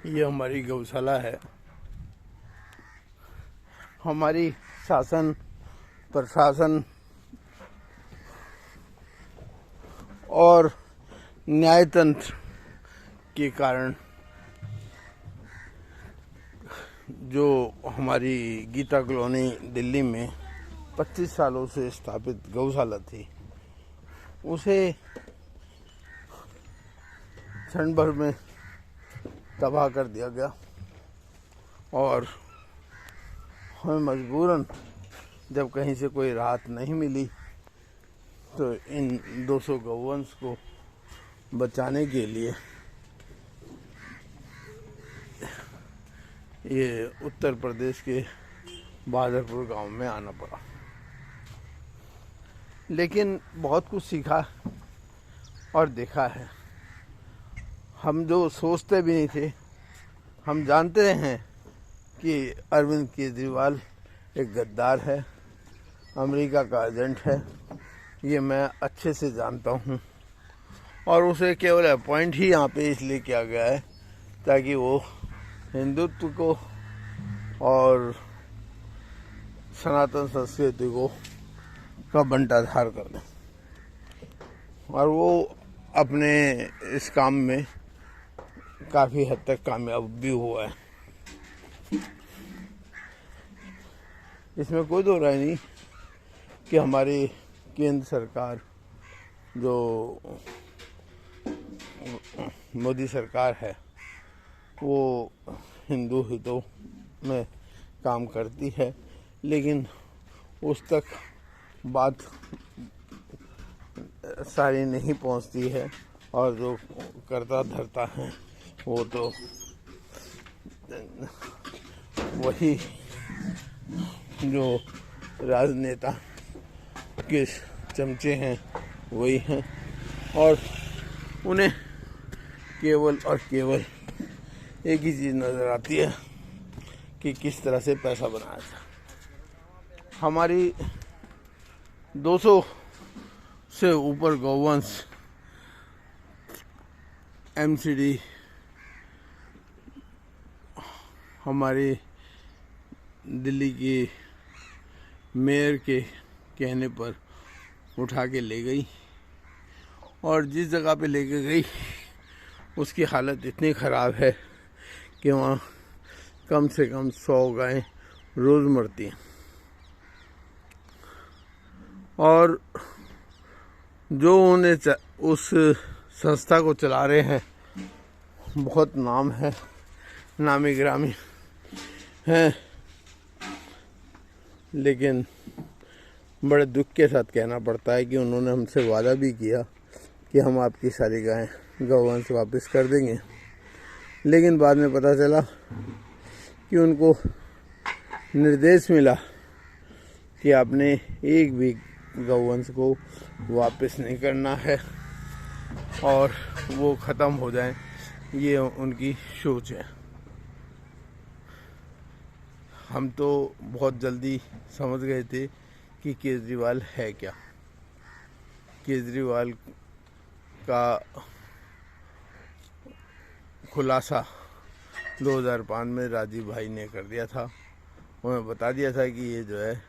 ये हमारी गौशाला है। हमारी शासन प्रशासन और न्यायतंत्र के कारण जो हमारी गीता कॉलोनी दिल्ली में 25 सालों से स्थापित गौशाला थी, उसे क्षण भर में तबाह कर दिया गया और हमें मजबूरन जब कहीं से कोई राहत नहीं मिली तो इन 200 गौवंश को बचाने के लिए ये उत्तर प्रदेश के बहादुरपुर गांव में आना पड़ा। लेकिन बहुत कुछ सीखा और देखा है। हम जो सोचते भी नहीं थे, हम जानते हैं कि अरविंद केजरीवाल एक गद्दार है, अमेरिका का एजेंट है, ये मैं अच्छे से जानता हूँ। और उसे केवल अपॉइंट ही यहाँ पे इसलिए किया गया है ताकि वो हिंदुत्व को और सनातन संस्कृति को का बंटाधार कर दें। और वो अपने इस काम में काफ़ी हद तक कामयाब भी हुआ है। इसमें कोई दो राय नहीं कि हमारी केंद्र सरकार जो मोदी सरकार है वो हिंदू हितों में काम करती है, लेकिन उस तक बात सारी नहीं पहुंचती है। और जो करता धरता है वो तो वही जो राजनेता के चमचे हैं वही हैं, और उन्हें केवल और केवल एक ही चीज़ नज़र आती है कि किस तरह से पैसा बनाया जाए। हमारी 200 से ऊपर गौवंश एमसीडी हमारी दिल्ली की मेयर के कहने पर उठा के ले गई, और जिस जगह पे लेके गई उसकी हालत इतनी ख़राब है कि वहाँ कम से कम 100 गायें रोज़ मरती हैं। और जो उन्हें उस संस्था को चला रहे हैं बहुत नाम है, नामी ग्रामी हैं, लेकिन बड़े दुख के साथ कहना पड़ता है कि उन्होंने हमसे वादा भी किया कि हम आपकी सारी गायें गौवंश वापस कर देंगे, लेकिन बाद में पता चला कि उनको निर्देश मिला कि आपने एक भी गौवंश को वापस नहीं करना है और वो ख़त्म हो जाए, ये उनकी सोच है। हम तो बहुत जल्दी समझ गए थे कि केजरीवाल है क्या। केजरीवाल का खुलासा 2005 में राजीव भाई ने कर दिया था। उन्हें बता दिया था कि ये जो है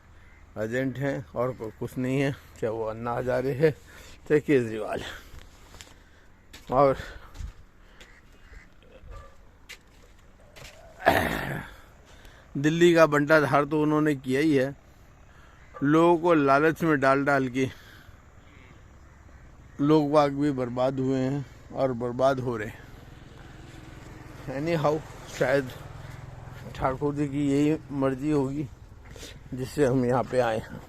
एजेंट हैं और कुछ नहीं है, चाहे वो अन्ना हजारे है चाहे केजरीवाल है। और दिल्ली का बंटाधार तो उन्होंने किया ही है। लोगों को लालच में डाल डाल के लोग बाग भी बर्बाद हुए हैं और बर्बाद हो रहे हैं। एनी हाउ, शायद ठाकुर जी की यही मर्जी होगी जिससे हम यहाँ पे आए हैं।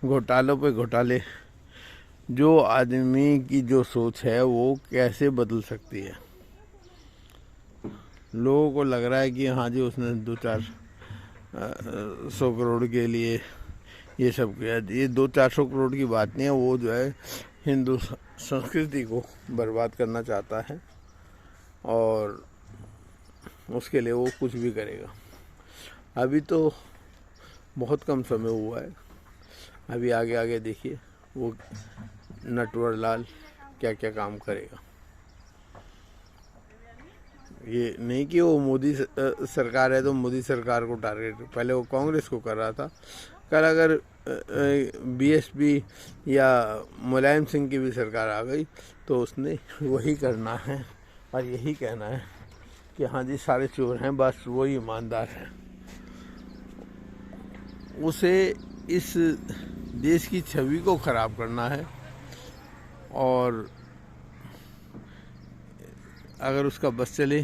घोटालों पे घोटाले, जो आदमी की जो सोच है वो कैसे बदल सकती है। लोगों को लग रहा है कि हाँ जी उसने 200-400 करोड़ के लिए ये सब किया। ये 200-400 करोड़ की बात नहीं है, वो जो है हिंदू संस्कृति को बर्बाद करना चाहता है और उसके लिए वो कुछ भी करेगा। अभी तो बहुत कम समय हुआ है, अभी आगे आगे देखिए वो नटवर लाल क्या क्या काम करेगा। ये नहीं कि वो मोदी सरकार है तो मोदी सरकार को टारगेट, पहले वो कांग्रेस को कर रहा था। कल अगर बीएसपी या मुलायम सिंह की भी सरकार आ गई तो उसने वही करना है और यही कहना है कि हाँ जी सारे चोर हैं, बस वही ईमानदार हैं। उसे इस देश की छवि को खराब करना है और अगर उसका बस चले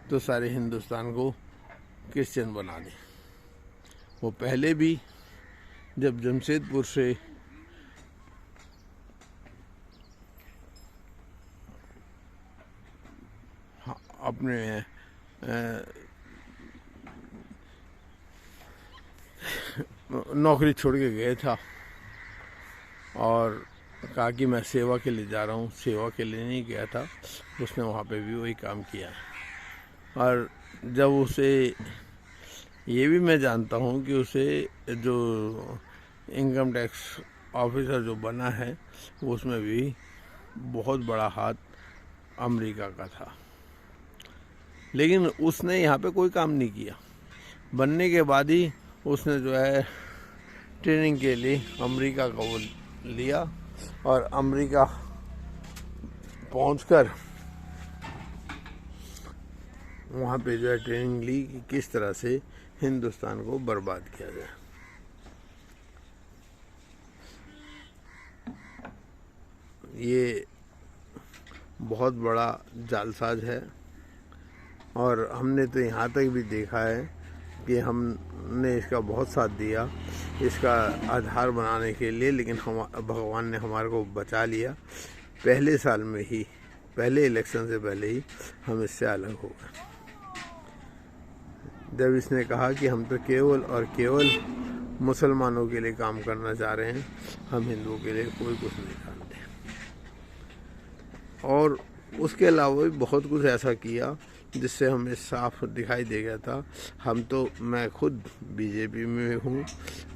तो सारे हिंदुस्तान को क्रिश्चियन बना दे। वो पहले भी जब जमशेदपुर से अपने नौकरी छोड़ के गया था और कहा कि मैं सेवा के लिए जा रहा हूँ, सेवा के लिए नहीं गया था, उसने वहाँ पे भी वही काम किया। और जब उसे, ये भी मैं जानता हूँ कि उसे जो इनकम टैक्स ऑफिसर जो बना है उसमें भी बहुत बड़ा हाथ अमेरिका का था, लेकिन उसने यहाँ पे कोई काम नहीं किया। बनने के बाद ही उसने जो है ट्रेनिंग के लिए अमेरिका का वो लिया और अमेरिका पहुंचकर वहाँ पे जो है ट्रेनिंग ली कि किस तरह से हिंदुस्तान को बर्बाद किया जाए। ये बहुत बड़ा जालसाज है और हमने तो यहाँ तक भी देखा है कि हमने इसका बहुत साथ दिया इसका आधार बनाने के लिए, लेकिन भगवान ने हमारे को बचा लिया। पहले साल में ही, पहले इलेक्शन से पहले ही हम इससे अलग हो गए, जब इसने कहा कि हम तो केवल और केवल मुसलमानों के लिए काम करना चाह रहे हैं, हम हिंदुओं के लिए कोई कुछ नहीं जानते। और उसके अलावा भी बहुत कुछ ऐसा किया जिससे हमें साफ दिखाई दे गया था। मैं खुद बीजेपी में हूँ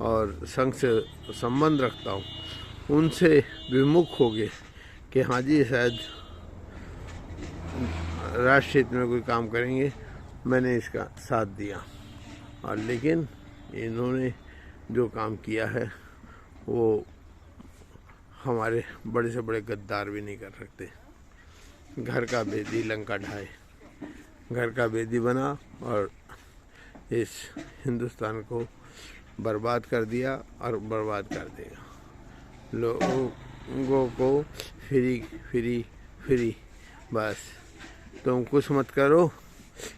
और संघ से संबंध रखता हूँ, उनसे विमुख हो गए कि हाँ जी शायद राष्ट्र हित में कोई काम करेंगे, मैंने इसका साथ दिया। और लेकिन इन्होंने जो काम किया है वो हमारे बड़े से बड़े गद्दार भी नहीं कर सकते। घर का बेदी लंका ढाए, घर का बेदी बना और इस हिंदुस्तान को बर्बाद कर दिया और बर्बाद कर देगा। लोगों को फ्री फ्री फ्री, बस तुम कुछ मत करो,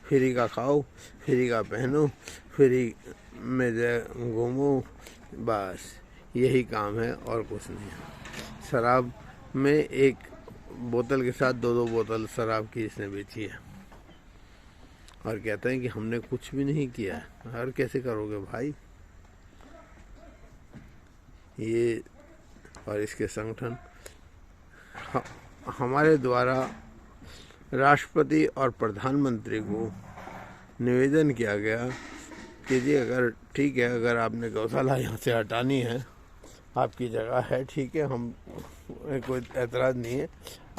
फ्री का खाओ, फ्री का पहनो, फ्री में घूमो, बस यही काम है और कुछ नहीं है। शराब में एक बोतल के साथ दो बोतल शराब की इसने बेची है और कहते हैं कि हमने कुछ भी नहीं किया है। और कैसे करोगे भाई? ये और इसके संगठन हमारे द्वारा राष्ट्रपति और प्रधानमंत्री को निवेदन किया गया कि जी अगर ठीक है, अगर आपने गौशाला यहाँ से हटानी है, आपकी जगह है, ठीक है, हम कोई एतराज़ नहीं है,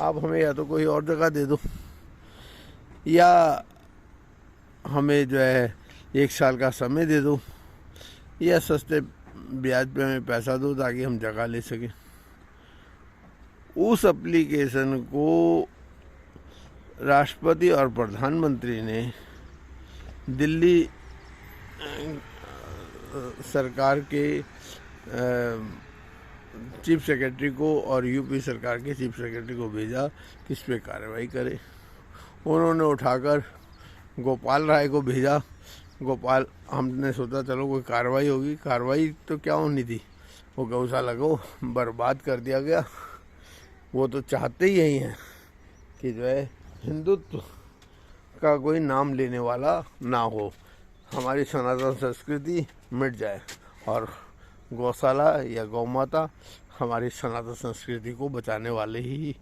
आप हमें या तो कोई और जगह दे दो या हमें जो है 1 साल का समय दे दो या सस्ते ब्याज पे हमें पैसा दो ताकि हम जगह ले सकें। उस एप्लीकेशन को राष्ट्रपति और प्रधानमंत्री ने दिल्ली सरकार के चीफ सेक्रेटरी को और यूपी सरकार के चीफ सेक्रेटरी को भेजा कि इस पर कार्रवाई करे। उन्होंने उठाकर गोपाल राय को भेजा। गोपाल, हमने सोचा चलो कोई कार्रवाई होगी, कार्रवाई तो क्या होनी थी, वो गौशाला को बर्बाद कर दिया गया। वो तो चाहते ही यही हैं कि जो है हिंदुत्व का कोई नाम लेने वाला ना हो, हमारी सनातन संस्कृति मिट जाए और गौशाला या गौ माता हमारी सनातन संस्कृति को बचाने वाले ही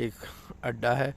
एक अड्डा है।